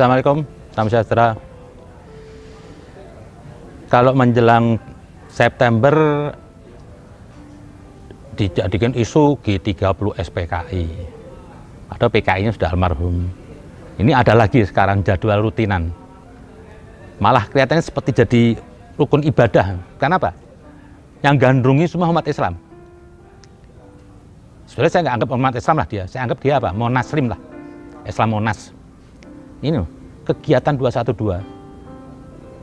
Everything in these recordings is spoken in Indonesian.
Assalamualaikum, salam sejahtera. Kalau menjelang September dijadikan isu G30 SPKI atau PKI-nya sudah almarhum. Ini ada lagi sekarang jadwal rutinan. Malah kelihatannya seperti jadi rukun ibadah. Kenapa? Yang gandrungi semua umat Islam. Sebenarnya saya nggak anggap umat Islam lah dia. Saya anggap dia apa? Monaslim lah. Islam Monas. Ini kegiatan 212.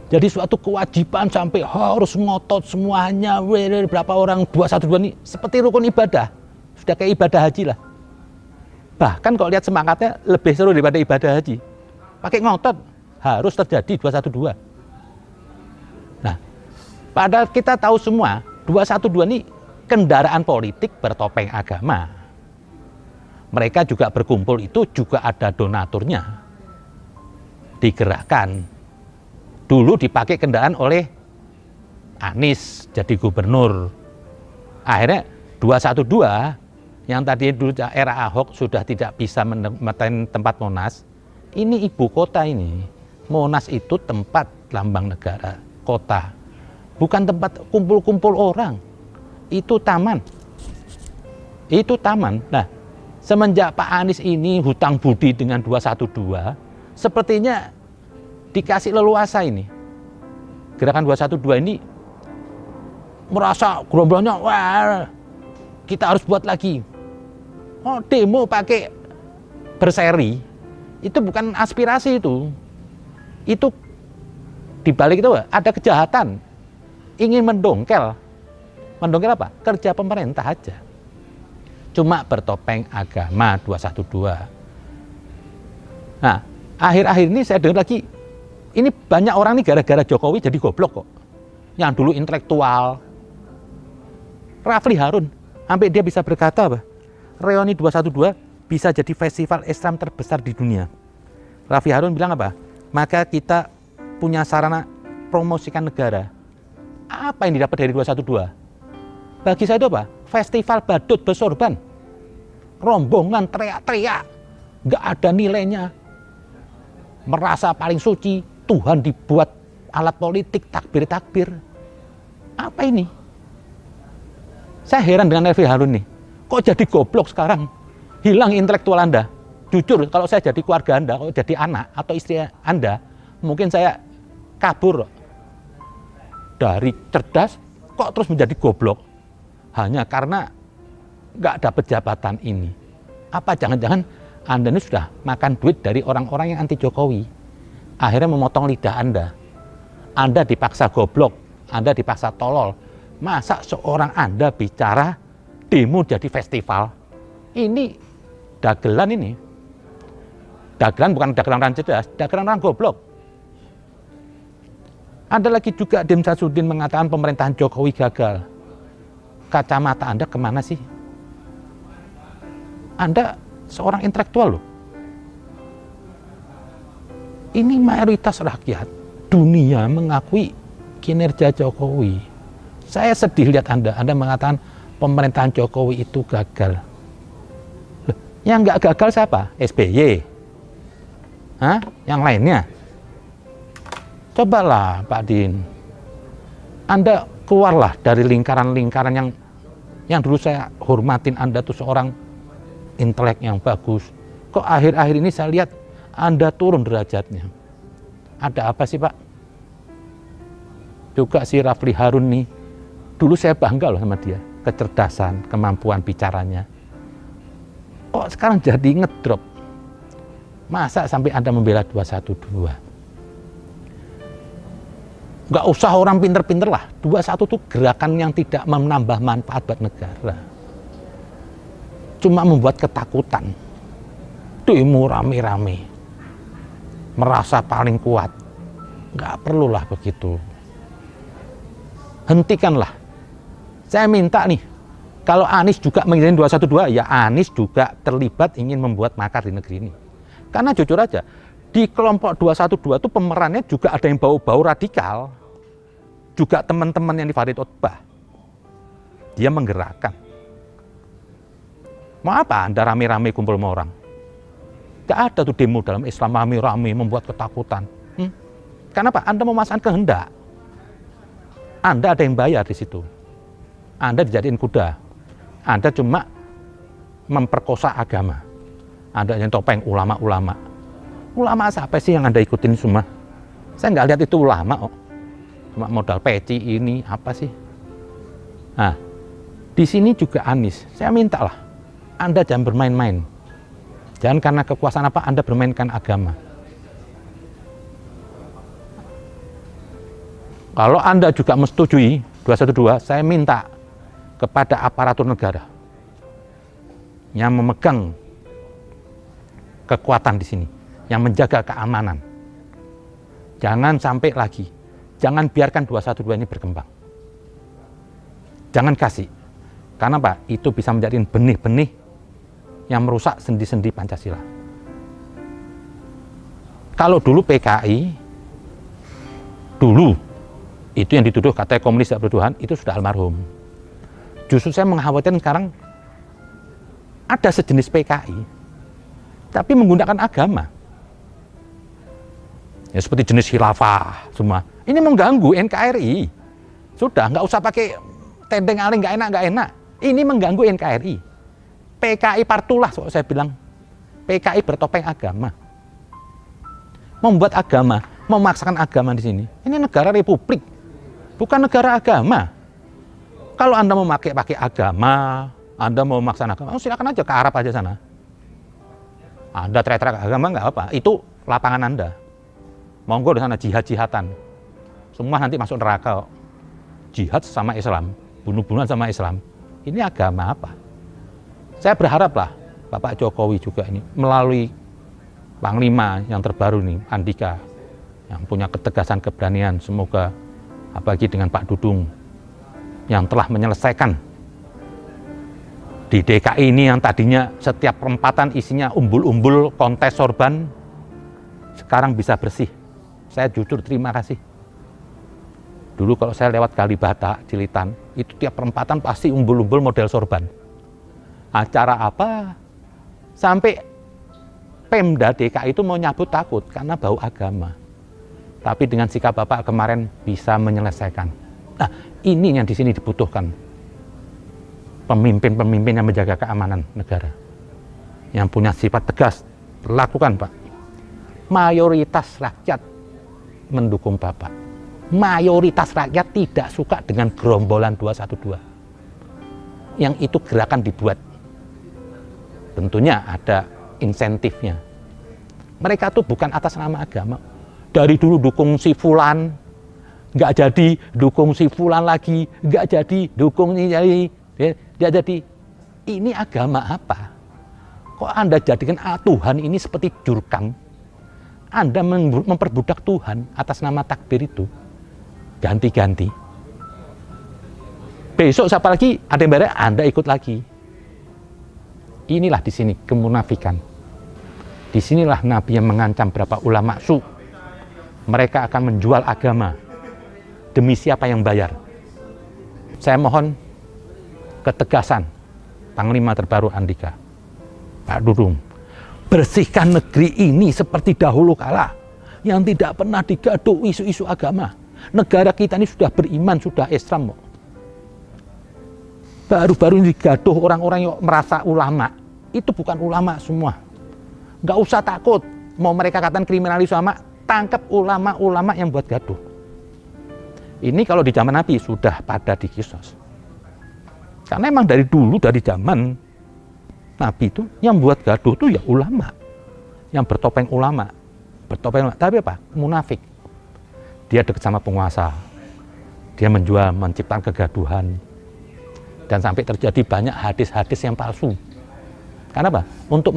Jadi suatu kewajiban sampai harus ngotot semuanya. Berapa orang 212 ini seperti rukun ibadah. Sudah kayak ibadah haji lah. Bahkan kalau lihat semangatnya lebih seru daripada ibadah haji. Pakai ngotot harus terjadi 212. Nah, padahal kita tahu semua 212 ini kendaraan politik bertopeng agama. Mereka juga berkumpul itu juga ada donaturnya. Digerakkan. Dulu dipakai kendaraan oleh Anies jadi gubernur. Akhirnya 212 yang tadi dulu era Ahok sudah tidak bisa menempatkan tempat Monas. Ini ibu kota ini. Monas itu tempat lambang negara, kota. Bukan tempat kumpul-kumpul orang. Itu taman. Itu taman. Nah, semenjak Pak Anies ini hutang budi dengan 212, sepertinya dikasih leluasa ini. Gerakan 212 ini merasa gerombolannya, wah, kita harus buat lagi. Oh, demo pakai berseri, itu bukan aspirasi itu. Itu dibalik itu ada kejahatan. Ingin mendongkel. Mendongkel apa? Kerja pemerintah aja. Cuma bertopeng agama 212. Nah, akhir-akhir ini saya dengar lagi, ini banyak orang nih gara-gara Jokowi jadi goblok kok. Yang dulu intelektual. Rafli Harun, sampai dia bisa berkata apa? Reuni 212 bisa jadi festival Islam terbesar di dunia. Rafli Harun bilang apa? Maka kita punya sarana promosikan negara. Apa yang didapat dari 212? Bagi saya itu apa? Festival badut bersorban. Rombongan teriak-teriak. Nggak ada nilainya. Merasa paling suci. Tuhan dibuat alat politik, takbir-takbir. Apa ini? Saya heran dengan Rafli Harun nih. Kok jadi goblok sekarang? Hilang intelektual Anda. Jujur, kalau saya jadi keluarga Anda, kalau jadi anak atau istri Anda, mungkin saya kabur. Dari cerdas, kok terus menjadi goblok? Hanya karena nggak dapat jabatan ini. Apa jangan-jangan Anda ini sudah makan duit dari orang-orang yang anti Jokowi? Akhirnya memotong lidah Anda. Anda dipaksa goblok, Anda dipaksa tolol. Masa seorang Anda bicara demo jadi festival? Ini dagelan ini. Dagelan bukan dagelan orang cerdas, dagelan orang goblok. Ada lagi juga Dim Syamsuddin mengatakan pemerintahan Jokowi gagal. Kacamata Anda kemana sih? Anda seorang intelektual loh. Ini mayoritas rakyat dunia mengakui kinerja Jokowi. Saya sedih lihat Anda mengatakan pemerintahan Jokowi itu gagal. Loh, yang nggak gagal siapa? SBY? Hah? Yang lainnya? Cobalah Pak Din. Anda keluarlah dari lingkaran-lingkaran yang dulu saya hormatin. Anda tuh seorang intelek yang bagus. Kok akhir-akhir ini saya lihat Anda turun derajatnya. Ada apa sih Pak? Juga si Rafli Harun nih. Dulu saya bangga loh sama dia. Kecerdasan, kemampuan bicaranya. Kok sekarang jadi ngedrop? Masa sampai Anda membela 212? Nggak usah orang pinter-pinter lah. 21 itu gerakan yang tidak menambah manfaat buat negara. Cuma membuat ketakutan. Demo rame-rame. Merasa paling kuat. Nggak perlulah begitu. Hentikanlah. Saya minta nih, kalau Anies juga mengirim 212, ya Anies juga terlibat ingin membuat makar di negeri ini. Karena jujur aja, di kelompok 212 itu pemerannya juga ada yang bau-bau radikal. Juga teman-teman yang di Farid Ogbah. Dia menggerakkan. Mau apa Anda rame-rame kumpul sama orang? Gak ada tuh demo dalam Islam rame-rame membuat ketakutan. Kenapa? Anda memasang kehendak. Anda ada yang bayar di situ. Anda dijadiin kuda. Anda cuma memperkosa agama. Anda yang topeng ulama-ulama. Ulama siapa sih yang Anda ikutin semua? Saya nggak lihat itu ulama kok. Cuma modal peci ini apa sih? Nah, di sini juga Anies. Saya minta lah, Anda jangan bermain-main. Jangan karena kekuasaan apa Anda bermainkan agama. Kalau Anda juga menyetujui 212, saya minta kepada aparatur negara yang memegang kekuatan di sini, yang menjaga keamanan. Jangan sampai lagi, jangan biarkan 212 ini berkembang. Jangan kasih. Karena apa? Itu bisa menjadi benih-benih yang merusak sendi-sendi Pancasila. Kalau dulu PKI, dulu itu yang dituduh katanya komunis tidak bertuhan, itu sudah almarhum. Justru saya mengkhawatirkan sekarang ada sejenis PKI, tapi menggunakan agama. Ya seperti jenis khilafah semua. Ini mengganggu NKRI. Sudah, nggak usah pakai tendeng aling, nggak enak. Ini mengganggu NKRI. PKI partulah, saya bilang. PKI bertopeng agama. Membuat agama, memaksakan agama di sini. Ini negara republik, bukan negara agama. Kalau Anda mau pakai agama, Anda mau memaksakan agama, silakan aja ke Arab aja sana. Anda teriak-teriak agama nggak apa, itu lapangan Anda. Monggo di sana jihad-jihatan. Semua nanti masuk neraka kok. Jihad sama Islam, bunuh-bunuhan sama Islam. Ini agama apa? Saya berharaplah Bapak Jokowi juga ini melalui Panglima yang terbaru nih, Andika, yang punya ketegasan keberanian, semoga apalagi dengan Pak Dudung yang telah menyelesaikan di DKI ini yang tadinya setiap perempatan isinya umbul-umbul kontes sorban, sekarang bisa bersih. Saya jujur terima kasih. Dulu kalau saya lewat Kalibata, Cilitan, itu tiap perempatan pasti umbul-umbul model sorban. Acara apa? Sampai Pemda DKI itu mau nyabut takut karena bau agama. Tapi dengan sikap Bapak kemarin bisa menyelesaikan. Nah, ini yang di sini dibutuhkan. Pemimpin-pemimpin yang menjaga keamanan negara. Yang punya sifat tegas, lakukan Pak. Mayoritas rakyat mendukung Bapak. Mayoritas rakyat tidak suka dengan gerombolan 212. Yang itu gerakan dibuat. Tentunya ada insentifnya. Mereka tuh bukan atas nama agama. Dari dulu dukung si Fulan, nggak jadi, dukung si Fulan lagi, nggak jadi, dukung ini nggak jadi. Ini agama apa? Kok Anda jadikan Tuhan ini seperti jurkam? Anda memperbudak Tuhan atas nama takbir itu. Ganti-ganti. Besok siapa lagi ada yang bayar, Anda ikut lagi. Inilah di sini kemunafikan. Disinilah Nabi yang mengancam berapa ulama su. Mereka akan menjual agama demi siapa yang bayar. Saya mohon ketegasan Panglima terbaru Andika, Pak Dudung, bersihkan negeri ini seperti dahulu kala yang tidak pernah digaduh isu-isu agama. Negara kita ini sudah beriman, sudah Islam. Baru-baru ini digaduh orang-orang yang merasa ulama. Itu bukan ulama semua. Nggak usah takut. Mau mereka katakan kriminalis ulama, tangkap ulama-ulama yang buat gaduh. Ini kalau di zaman Nabi sudah pada dikisos. Karena emang dari dulu, dari zaman Nabi itu, yang buat gaduh itu ya ulama. Yang bertopeng ulama. Tapi apa? Munafik. Dia dekat sama penguasa. Dia menjual, menciptakan kegaduhan. Dan sampai terjadi banyak hadis-hadis yang palsu. Karena apa? Untuk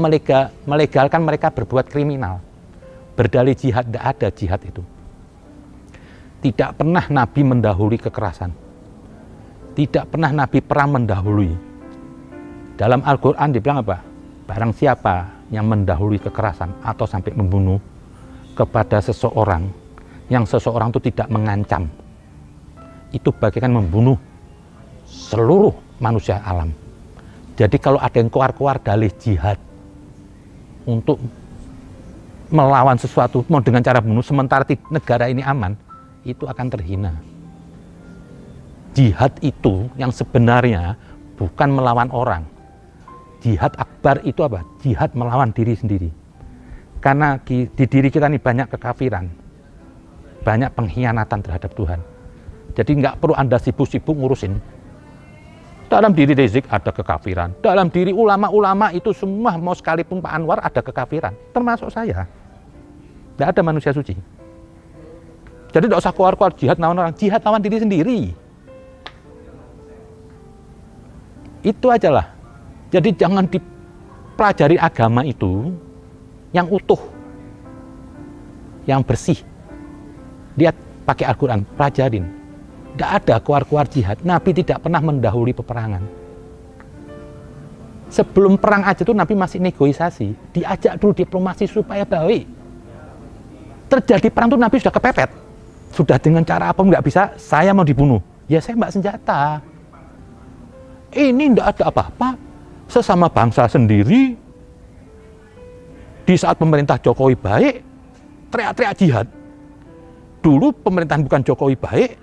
melegalkan mereka berbuat kriminal. Berdalih jihad, tidak ada jihad itu. Tidak pernah Nabi mendahului kekerasan. Tidak pernah Nabi perang mendahului. Dalam Al-Quran dibilang apa? Barang siapa yang mendahului kekerasan atau sampai membunuh kepada seseorang, yang seseorang itu tidak mengancam, itu bagaikan membunuh seluruh manusia alam. Jadi kalau ada yang keluar-keluar dalih jihad untuk melawan sesuatu, mau dengan cara bunuh, sementara negara ini aman, itu akan terhina. Jihad itu yang sebenarnya bukan melawan orang. Jihad akbar itu apa? Jihad melawan diri sendiri. Karena di diri kita ini banyak kekafiran, banyak pengkhianatan terhadap Tuhan. Jadi nggak perlu Anda sibuk-sibuk ngurusin. Dalam diri Rizik ada kekafiran, dalam diri ulama-ulama itu semua, mau sekalipun Pak Anwar ada kekafiran, termasuk saya. Tidak ada manusia suci. Jadi tidak usah keluar-keluar jihad lawan orang, jihad lawan diri sendiri. Itu aja lah. Jadi jangan dipelajari agama itu yang utuh, yang bersih. Lihat pakai Al-Quran, pelajarin. Tidak ada keluar-keluar jihad. Nabi tidak pernah mendahului peperangan. Sebelum perang aja tuh Nabi masih negosiasi. Diajak dulu diplomasi supaya baik. Terjadi perang tuh Nabi sudah kepepet. Sudah dengan cara apa nggak bisa, saya mau dibunuh. Ya saya mbak senjata. Ini tidak ada apa-apa. Sesama bangsa sendiri, di saat pemerintah Jokowi baik, teriak-teriak jihad. Dulu pemerintahan bukan Jokowi baik,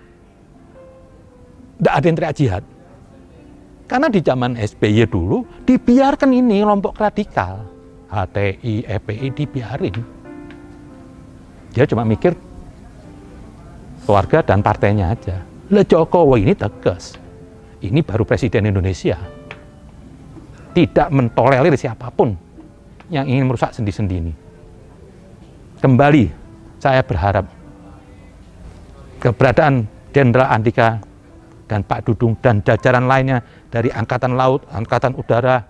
tidak ada yang teriak jihad. Karena di zaman SBY dulu, dibiarkan ini kelompok radikal. HTI, FPI dibiarin. Dia cuma mikir keluarga dan partainya aja. Lah Jokowi ini tegas. Ini baru Presiden Indonesia. Tidak mentolerir siapapun yang ingin merusak sendi-sendi ini. Kembali, saya berharap keberadaan Jenderal Andika dan Pak Dudung dan jajaran lainnya dari Angkatan Laut, Angkatan Udara,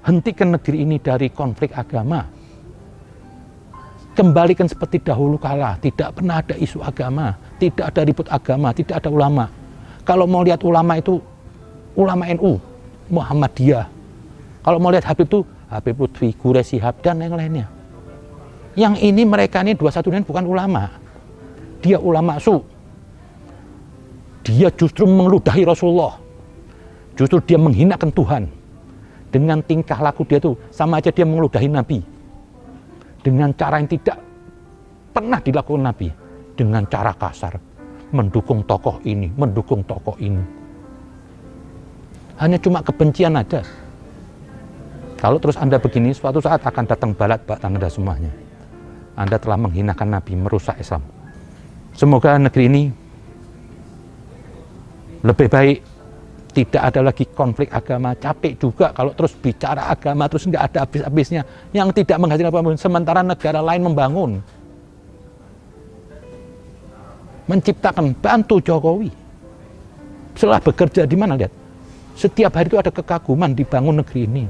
hentikan negeri ini dari konflik agama. Kembalikan seperti dahulu kala, tidak pernah ada isu agama, tidak ada ribut agama, tidak ada ulama. Kalau mau lihat ulama itu, ulama NU, Muhammadiyah. Kalau mau lihat Habib itu, Habib Lutfi, Gure Shihab, dan yang lainnya. Yang ini mereka ini 219 bukan ulama. Dia ulama su. Dia justru meludahi Rasulullah. Justru dia menghinakan Tuhan. Dengan tingkah laku dia tuh, sama aja dia meludahi Nabi. Dengan cara yang tidak pernah dilakukan Nabi. Dengan cara kasar. Mendukung tokoh ini, mendukung tokoh ini. Hanya cuma kebencian aja. Kalau terus Anda begini, suatu saat akan datang balat Anda semuanya. Anda telah menghinakan Nabi, merusak Islam. Semoga negeri ini lebih baik, tidak ada lagi konflik agama. Capek juga kalau terus bicara agama, terus nggak ada habis-habisnya. Yang tidak menghasilkan apapun, sementara negara lain membangun. Menciptakan, bantu Jokowi. Setelah bekerja di mana, lihat. Setiap hari itu ada kekaguman dibangun negeri ini.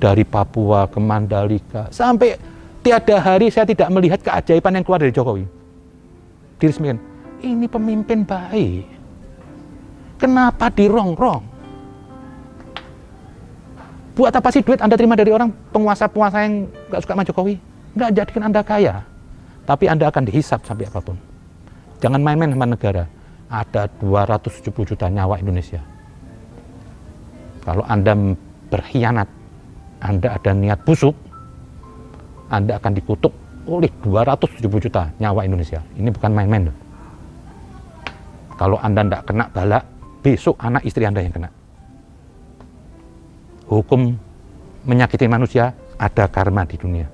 Dari Papua ke Mandalika, sampai tiada hari saya tidak melihat keajaiban yang keluar dari Jokowi. Diresmikan, ini pemimpin baik. Kenapa dirongrong? Buat apa sih duit Anda terima dari orang penguasa-penguasa yang nggak suka sama Jokowi? Nggak jadikan Anda kaya. Tapi Anda akan dihisap sampai apapun. Jangan main-main sama negara. Ada 270 juta nyawa Indonesia. Kalau Anda berkhianat, Anda ada niat busuk, Anda akan dikutuk oleh 270 juta nyawa Indonesia. Ini bukan main-main. Kalau Anda tidak kena bala, besok anak istri Anda yang kena. Hukum menyakiti manusia, ada karma di dunia.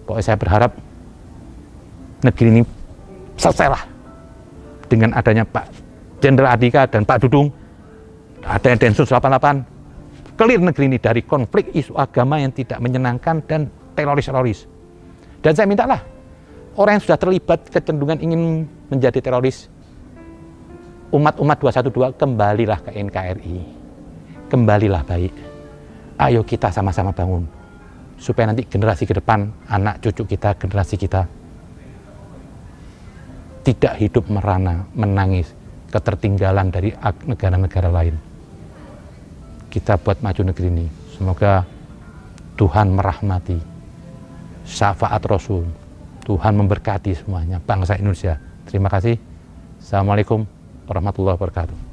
Pokoknya saya berharap negeri ini selesailah dengan adanya Pak Jenderal Andika dan Pak Dudung, ada Densus 88, clear negeri ini dari konflik isu agama yang tidak menyenangkan dan teroris-teroris. Dan saya mintalah orang yang sudah terlibat kecenderungan ingin menjadi teroris, umat-umat 212, kembalilah ke NKRI, kembalilah baik. Ayo kita sama-sama bangun supaya nanti generasi ke depan, anak cucu kita, generasi kita tidak hidup merana, menangis, ketertinggalan dari negara-negara lain. Kita buat maju negeri ini. Semoga Tuhan merahmati, syafaat Rasul, Tuhan memberkati semuanya, bangsa Indonesia. Terima kasih. Assalamualaikum warahmatullahi wabarakatuh.